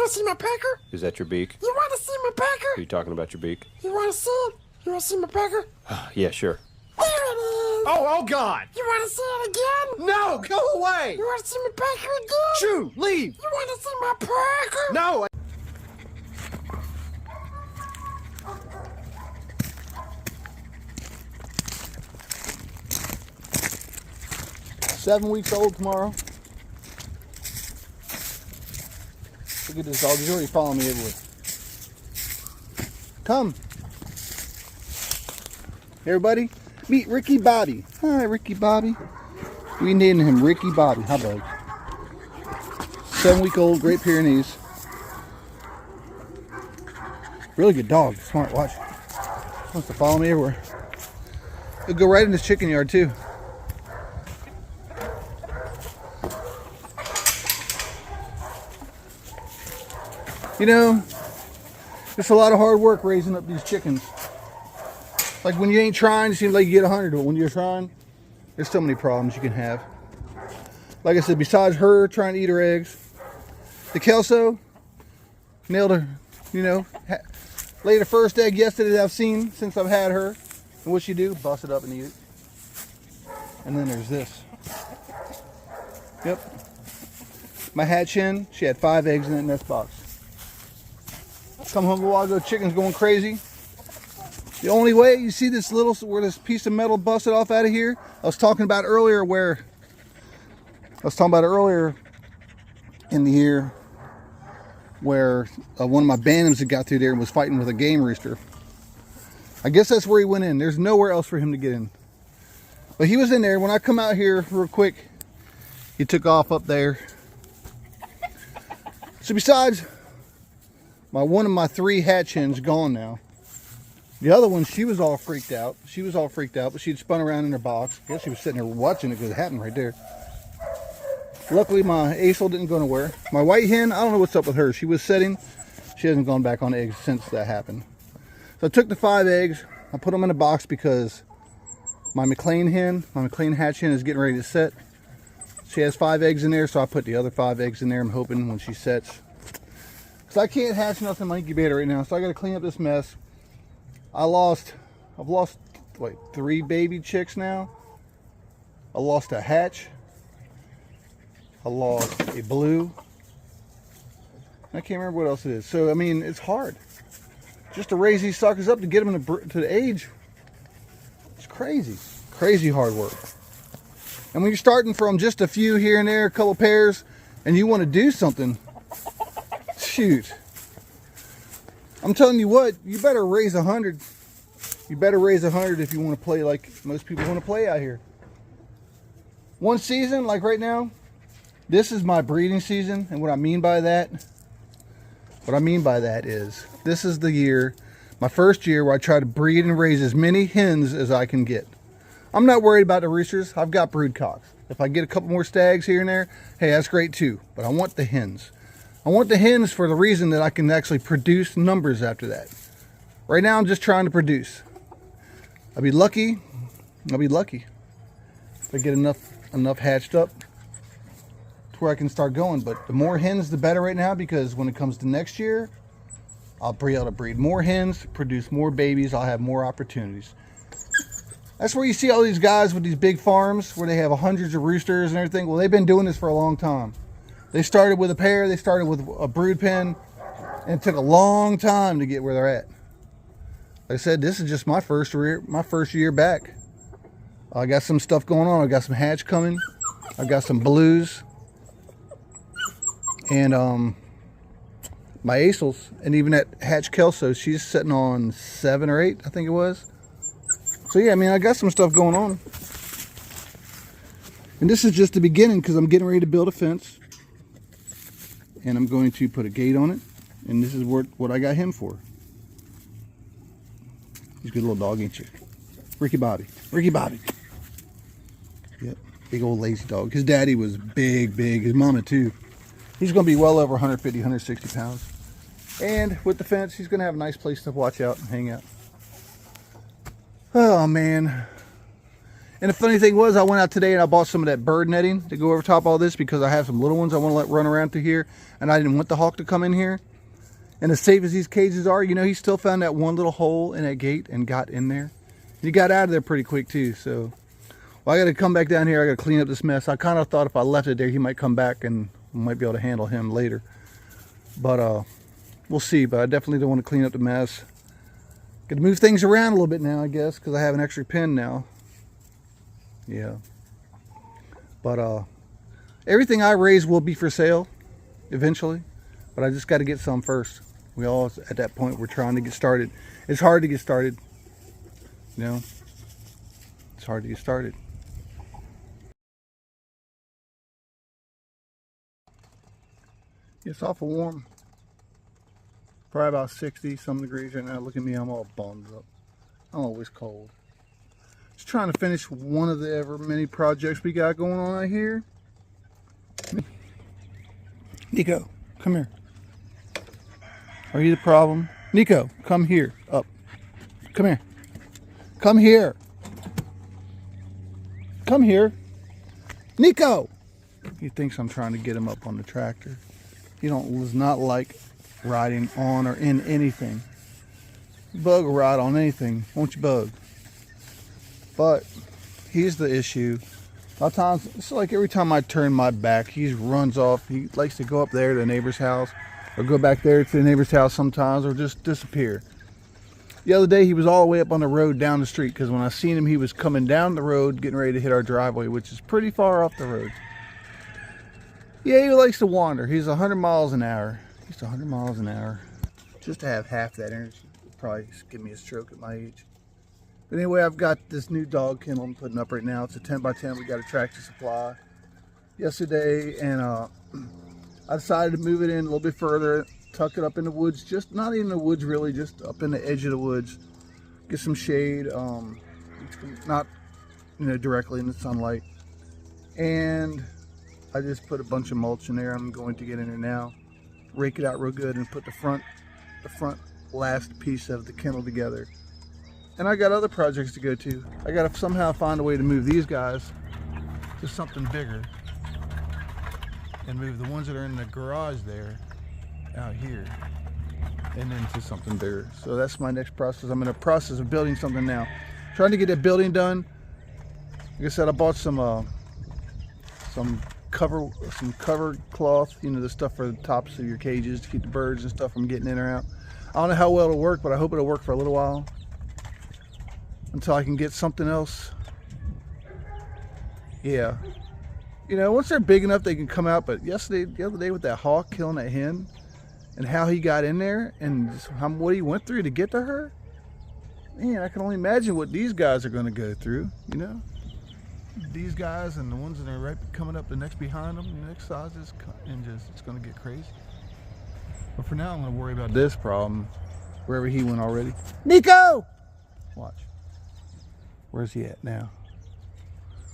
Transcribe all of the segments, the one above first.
want to see my pecker? Is that your beak? You want to see my pecker? Are you talking about your beak? You want to see it? You want to see my pecker? Yeah, sure. There it is. Oh, God. You want to see it again? No, go away. You want to see my pecker again? Shoo, leave. You want to see my pecker? No. 7 weeks old tomorrow. Look at this dog. He's already following me everywhere. Come. Everybody, meet Ricky Bobby. Hi, Ricky Bobby. We named him Ricky Bobby. How about it? 7-week-old Great Pyrenees. Really good dog. Smart. Watch. Wants to follow me everywhere. He'll go right in this chicken yard too. You know, it's a lot of hard work raising up these chickens. Like when you ain't trying, it seems like you get 100, but when you're trying, there's so many problems you can have. Like I said, besides her trying to eat her eggs, the Kelso nailed her, you know, laid the first egg yesterday that I've seen since I've had her. And what she do? Bust it up and eat it. And then there's this. Yep. My hatch hen, she had 5 eggs in that nest box. Come home a while ago, chicken's going crazy. The only way you see this little, where this piece of metal busted off out of here, I was talking about earlier in the year where one of my bantams had got through there and was fighting with a game rooster. I guess that's where he went in. There's nowhere else for him to get in. But he was in there. When I come out here real quick, he took off up there. So besides one of my 3 hatch hens gone now. The other one, she was all freaked out. But she'd spun around in her box. I guess she was sitting there watching it because it happened right there. Luckily, my Acel didn't go nowhere. My white hen, I don't know what's up with her. She was setting. She hasn't gone back on eggs since that happened. So I took the 5 eggs. I put them in a box because my McLean hatch hen is getting ready to set. She has 5 eggs in there, so I put the other 5 eggs in there. I'm hoping when she sets. So I can't hatch nothing in my incubator right now, so I got to clean up this mess. I've lost like 3 baby chicks now. I lost a hatch. I lost a blue. I can't remember what else it is. So I mean, it's hard just to raise these suckers up to get them to the age. It's crazy hard work. And when you're starting from just a few here and there, a couple pairs, and you want to do something. Shoot, I'm telling you what, you better raise 100. You better raise 100 if you want to play like most people want to play out here. One season, like right now, this is my breeding season. And what I mean by that is this is the year, my first year where I try to breed and raise as many hens as I can get. I'm not worried about the roosters. I've got brood cocks. If I get a couple more stags here and there, hey, that's great too. But I want the hens. I want the hens for the reason that I can actually produce numbers after that. Right now, I'm just trying to produce. I'll be lucky if I get enough hatched up to where I can start going. But the more hens, the better right now, because when it comes to next year, I'll be able to breed more hens, produce more babies. I'll have more opportunities. That's where you see all these guys with these big farms where they have hundreds of roosters and everything. Well, they've been doing this for a long time. They started with a pair, they started with a brood pen, and it took a long time to get where they're at. Like I said, this is just my first year back. I got some stuff going on. I got some hatch coming. I got some blues. And my Acels, and even that hatch Kelso, she's sitting on 7 or 8, I think it was. So yeah, I mean, I got some stuff going on. And this is just the beginning because I'm getting ready to build a fence. And I'm going to put a gate on it. And this is what I got him for. He's a good little dog, ain't you? Ricky Bobby. Yep, big old lazy dog. His daddy was big. His mama too. He's going to be well over 150, 160 pounds. And with the fence, he's going to have a nice place to watch out and hang out. Oh, man. And the funny thing was, I went out today and I bought some of that bird netting to go over top all this because I have some little ones I want to let run around through here, and I didn't want the hawk to come in here. And as safe as these cages are, you know, he still found that one little hole in that gate and got in there. He got out of there pretty quick too. So, well, I got to come back down here. I got to clean up this mess. I kind of thought if I left it there, he might come back and we might be able to handle him later. But we'll see. But I definitely don't want to clean up the mess. Got to move things around a little bit now, I guess, because I have an extra pen now. Yeah. But everything I raise will be for sale eventually. But I just got to get some first. We all, at that point, we're trying to get started. It's hard to get started. You know? It's hard to get started. It's awful warm. Probably about 60 some degrees right now. Look at me, I'm all bummed up. I'm always cold. Just trying to finish one of the ever many projects we got going on out here. Nico, come here. Are you the problem? Nico, come here. Up. Come here. Come here. Come here. Nico! He thinks I'm trying to get him up on the tractor. He does not like riding on or in anything. Bug will ride on anything, won't you, Bug? But here's the issue. A lot of times, it's like every time I turn my back, he runs off. He likes to go up there to the neighbor's house, or go back there to the neighbor's house sometimes, or just disappear. The other day, he was all the way up on the road down the street, because when I seen him, he was coming down the road, getting ready to hit our driveway, which is pretty far off the road. Yeah, he likes to wander. He's 100 miles an hour. He's 100 miles an hour. Just to have half that energy would probably give me a stroke at my age. But anyway, I've got this new dog kennel I'm putting up right now. It's a 10 by 10. We got a Tractor Supply yesterday, and I decided to move it in a little bit further, tuck it up in the woods. Just not even the woods really, just up in the edge of the woods. Get some shade, not directly in the sunlight. And I just put a bunch of mulch in there. I'm going to get in there now, rake it out real good, and put the front last piece of the kennel together. And I got other projects to go to. I got to somehow find a way to move these guys to something bigger, and move the ones that are in the garage there out here, and then to something bigger. So that's my next process. I'm in the process of building something now. Trying to get that building done. Like I said, I bought some cover cloth, the stuff for the tops of your cages to keep the birds and stuff from getting in or out. I don't know how well it'll work, but I hope it'll work for a little while until I can get something else. Yeah, once they're big enough they can come out. But the other day with that hawk killing that hen, and how he got in there and what he went through to get to her, man, I can only imagine what these guys are going to go through. These guys and the ones that are right coming up the next behind them, the next sizes, and it's going to get crazy. But for now, I'm going to worry about this problem wherever he went already. Nico! Watch. Where's he at now?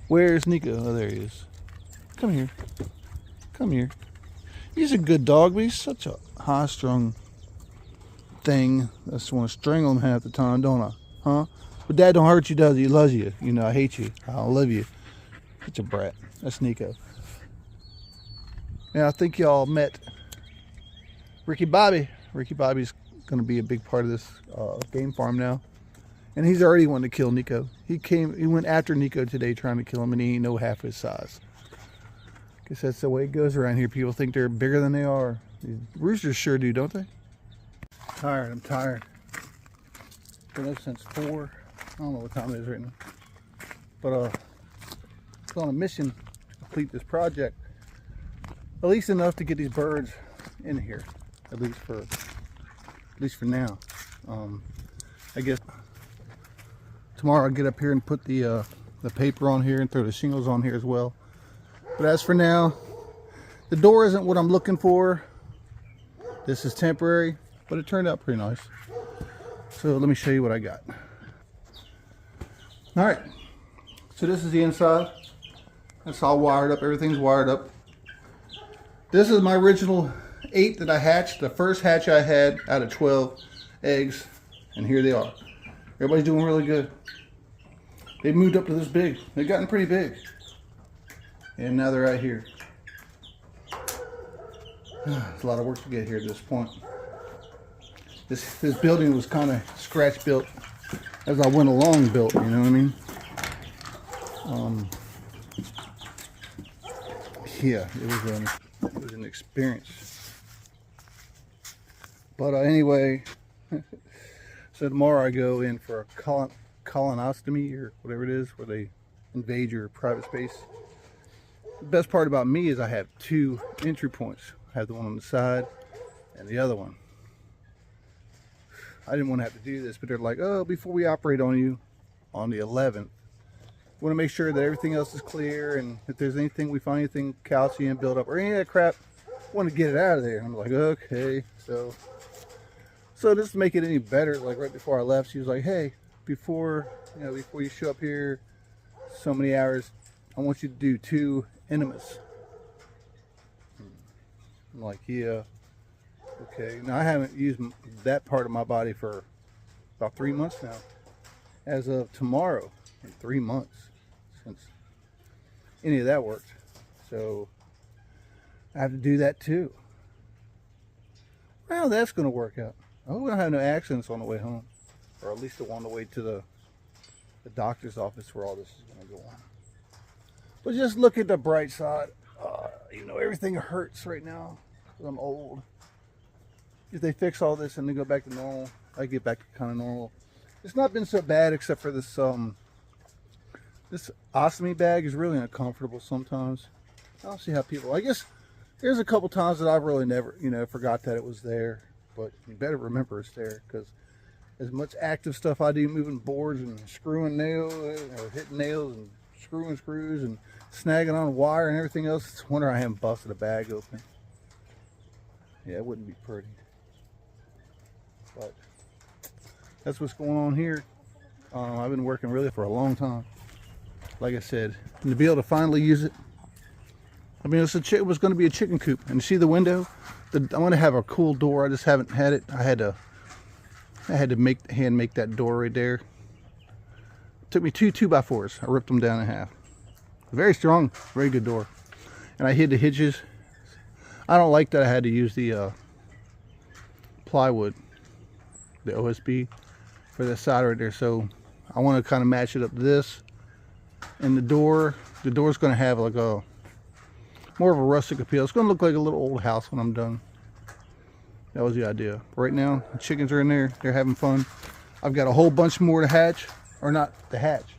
Where's Nico? Oh, there he is. Come here. Come here. He's a good dog, but he's such a high-strung thing. I just want to strangle him half the time, don't I? Huh? But Dad don't hurt you, does he? He loves you. I hate you. I don't love you. Such a brat. That's Nico. And I think y'all met Ricky Bobby. Ricky Bobby's going to be a big part of this game farm now. And he's already wanting to kill Nico. He went after Nico today trying to kill him, and he ain't no half his size. Guess that's the way it goes around here. People think they're bigger than they are. These roosters sure do, don't they? I'm tired. Been up since 4. I don't know what time it is right now. But I'm on a mission to complete this project. At least enough to get these birds in here. At least for now. I guess tomorrow I'll get up here and put the paper on here and throw the shingles on here as well. But as for now, the door isn't what I'm looking for. This is temporary, but it turned out pretty nice. So let me show you what I got. All right, so this is the inside. It's all wired up, everything's wired up. This is my original 8 that I hatched, the first hatch I had out of 12 eggs, and here they are. Everybody's doing really good. They moved up to this big. They've gotten pretty big. And now they're right here. It's a lot of work to get here at this point. This building was kind of scratch built as I went along built, you know what I mean? Yeah, it was an experience. But anyway, so tomorrow I go in for a colonoscopy or whatever it is, where they invade your private space. The best part about me is I have 2 entry points. I have the one on the side and the other one. I didn't want to have to do this, but they're like, oh, before we operate on you on the 11th, we want to make sure that everything else is clear, and if there's anything, we find anything calcium build up or any of that crap, I want to get it out of there. And I'm like, okay. So just to make it any better, like right before I left, she was like, hey, before you show up here so many hours, I want you to do 2 enemas. I'm like, yeah, okay. Now I haven't used that part of my body for about 3 months now. As of tomorrow, in 3 months since any of that worked. So I have to do that too. Well, that's going to work out. I hope we don't have no accidents on the way home, or at least on the way to the doctor's office where all this is going to go on. But just look at the bright side. You know, everything hurts right now because I'm old. If they fix all this and they go back to normal, I get back to kind of normal. It's not been so bad except for this this ostomy bag is really uncomfortable sometimes. I don't see how people, I guess there's a couple times that I've really never, forgot that it was there. But you better remember it's there, because as much active stuff I do, moving boards and screwing nails, or hitting nails and screwing screws and snagging on wire and everything else, it's a wonder I haven't busted a bag open. Yeah, it wouldn't be pretty. But that's what's going on here. I've been working really for a long time. Like I said, and to be able to finally use it. I mean, it was going to be a chicken coop. And see the window? I want to have a cool door. I just haven't had it. I had to hand make that door right there. It took me 2 2x4s. I ripped them down in half. Very strong, very good door. And I hid the hitches. I don't like that I had to use the plywood, the OSB, for the side right there. So I want to kind of match it up to this. And the door's going to have like a more of a rustic appeal. It's going to look like a little old house when I'm done. That was the idea. Right now, the chickens are in there. They're having fun. I've got a whole bunch more to hatch. Or not to hatch.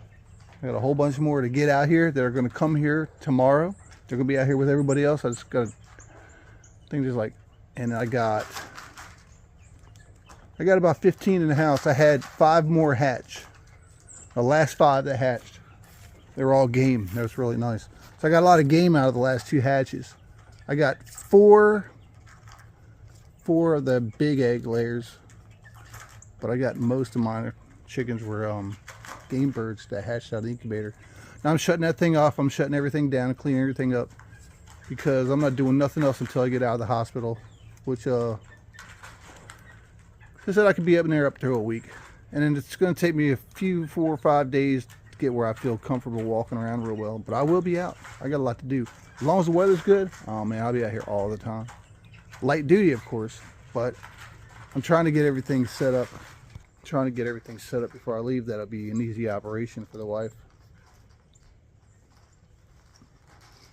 I got a whole bunch more to get out here that are going to come here tomorrow. They're going to be out here with everybody else. I just got to think just like, and I got about 15 in the house. I had 5 more hatch. The last 5 that hatched, they were all game. That was really nice. So I got a lot of game out of the last 2 hatches. I got 4 of the big egg layers, but I got most of my chickens were game birds that hatched out of the incubator. Now I'm shutting that thing off. I'm shutting everything down and cleaning everything up, because I'm not doing nothing else until I get out of the hospital, which they said I could be up in there up to a week, and then it's going to take me a few 4 or 5 days to get where I feel comfortable walking around real well. But I will be out. I got a lot to do. As long as the weather's good, oh man, I'll be out here all the time. Light duty, of course, but I'm trying to get everything set up. Before I leave. That'll be an easy operation for the wife.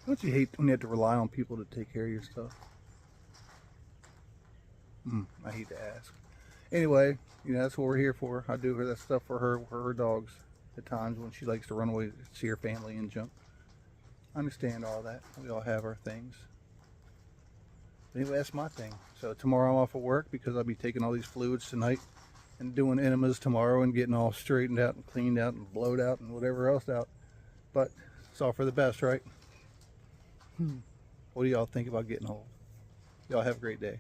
Don't you hate when you have to rely on people to take care of your stuff? I hate to ask. Anyway, that's what we're here for. I do that stuff for her dogs at times when she likes to run away to see her family and junk. I understand all that. We all have our things. Anyway, that's my thing. So tomorrow I'm off of work because I'll be taking all these fluids tonight and doing enemas tomorrow and getting all straightened out and cleaned out and blowed out and whatever else out. But it's all for the best, right? What do y'all think about getting old? Y'all have a great day.